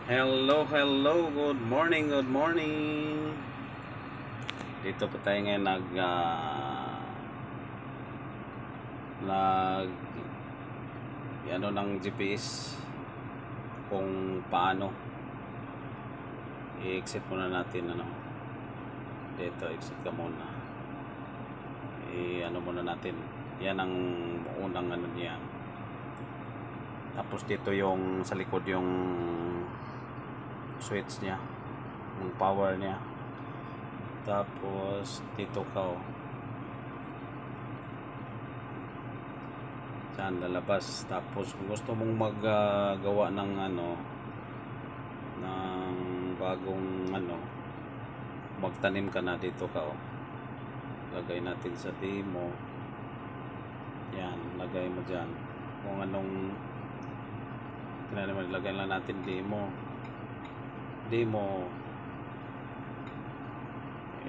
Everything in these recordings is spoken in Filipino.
Hello, hello, good morning, good morning. Dito po tayo ngayon nag ano ng GPS kung paano i-exit muna natin dito, exit ka muna. Ano muna natin. Yan ang unang niya. Tapos dito yung sa likod yung switch niya, yung power niya. Tapos dito ka dyan lalabas. Tapos kung gusto mong maggawa ng ng bagong magtanim ka na, dito ka lagay natin sa demo. Yan, lagay mo dyan kung anong tinanaman. Lagay lang natin demo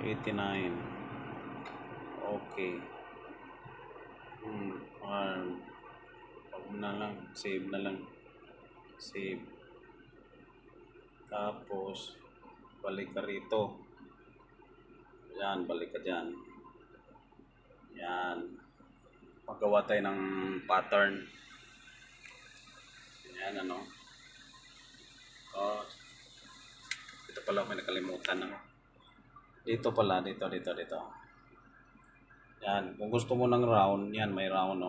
89. Okay. Wag na lang, save na lang. Save. Tapos balik ka rito. Yan, balik ka dyan. Yan. Magawa tayo ng pattern. Yan ito pala, may nakalimutan dito pala, dito. Yan, kung gusto mo ng round, yan may round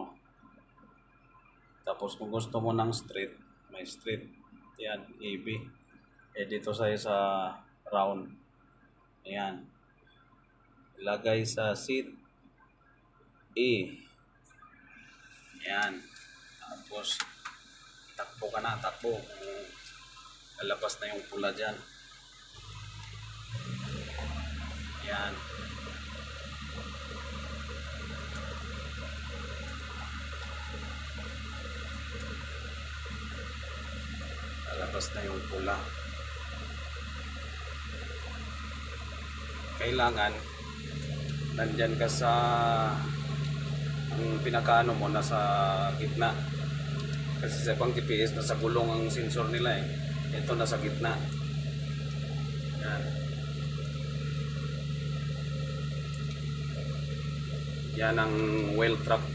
Tapos kung gusto mo ng straight, may straight. Yan, AB. Dito sa round. Ayan. Ilagay sa seat E. Ayan. Tapos takbo ka na, takbo. Lalabas na yung pula dyan. Ayan. Lalabas na yung pula. Kailangan nandyan ka sa ang pinakaano mo, nasa gitna. Kasi sa ibang GPS nasa gulong ang sensor nila ito nasa gitna. Yan. Yan ang wheel trap,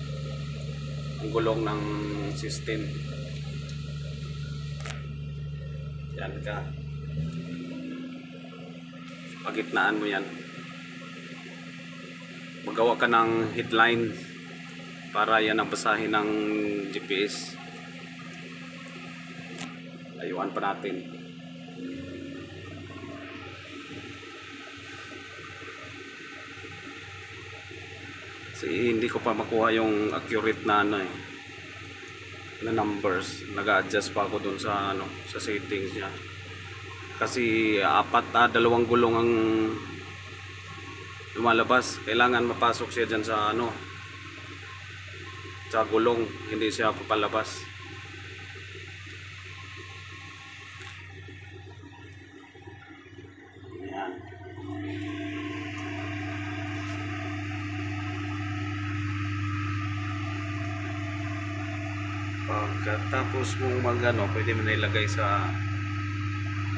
ang gulong ng system. Yan ka, pagitnaan mo yan. Magawa ka ng headline para yan ang basahin ng GPS. Layuan pa natin. Kasi hindi ko pa makuha yung accurate na na numbers. Nag-a-adjust pa ako dun sa sa settings niya. Kasi dalawang gulong ang lumalabas. Kailangan mapasok siya dyan sa sa gulong, hindi siya papalabas. Ayan. Pagkatapos mong pwede mo na ilagay sa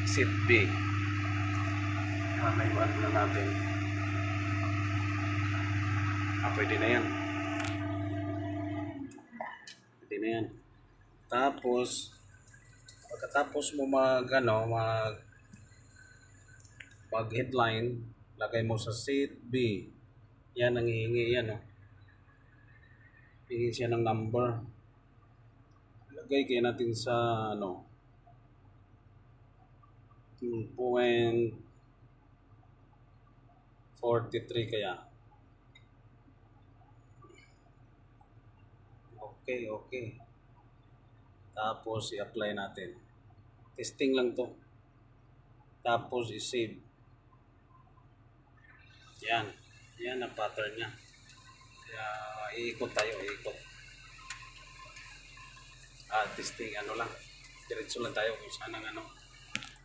seat B. Layuan na natin. Pwede na yan. Pwede na yan. Tapos pagkatapos mo mag headline, lagay mo sa seat B. Yan ang hihingi yan hihingi siya ng number. Lagay kaya natin sa 2.43 kaya. Okay. Tapos i-apply natin. Testing lang to. Tapos i-save. Yan ang pattern niya. Kaya iikot tayo, testing lang. Diretso lang tayo kung saan ang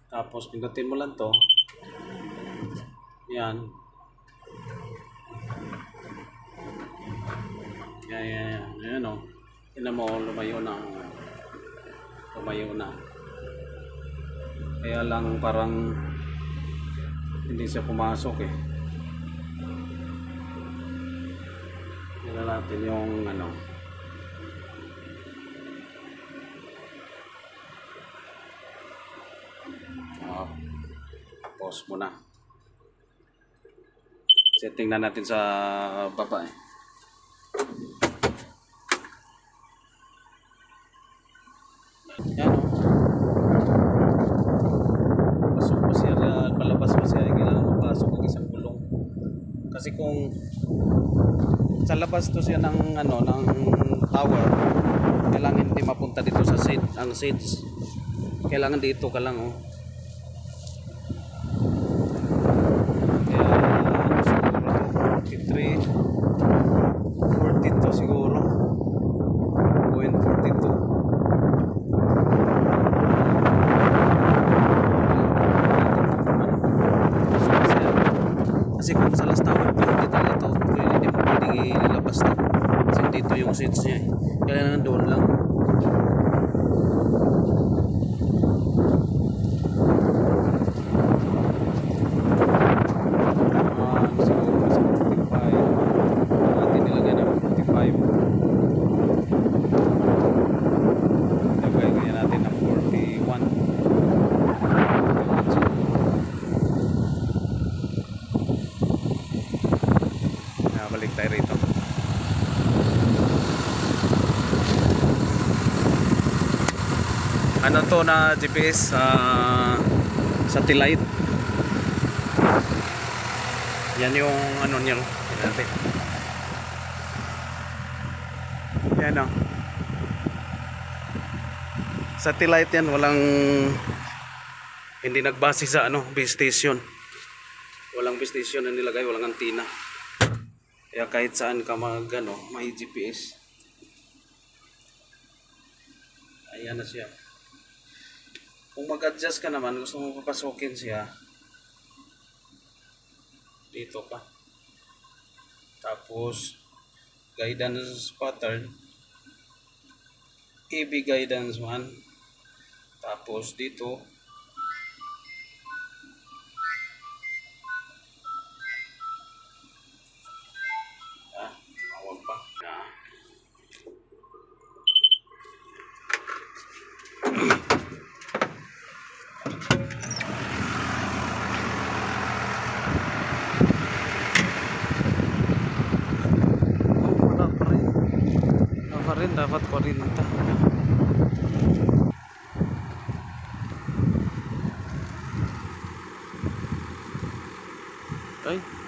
Tapos pindutin mo lang to. Yan. Ayan Tingnan mo, lumayo na. Kaya lang parang hindi siya pumasok eh. Tingnan natin yung ano. Pause muna. Setting na natin sa baba eh. Yan o. Pasok pa siya, palabas pa siya. Kailangan mapasok ng isang gulong. Kasi kung sa labas to siya ng ano, ng tower, kailangan hindi mapunta dito sa seat, ang seats. Kailangan dito ka lang oh. Kaya ano siguro 43 42 siguro. 0.42. Kasi kung sa last tower pa hindi talaga ito hindi mo pwedeng ilabas ito kasi dito yung seats niya eh. Kaya nandoon lang siguro sa 45 natin nilagay ng 45 lagay natin ng 41. Balik tayo rito. Ano to na GPS satellite. Yan yung ano niya. Yan o. Satellite yan, walang hindi nagbase sa ano, base station. Walang base station na nilagay, walang antenna. Kaya kahit saan ka ano, may GPS. Ayan na siya. Kung mag-adjust ka naman, gusto mo papasokin siya, dito ka. Tapos, guidance pattern, EB guidance 1. Tapos dito, rin dapat 40. Ay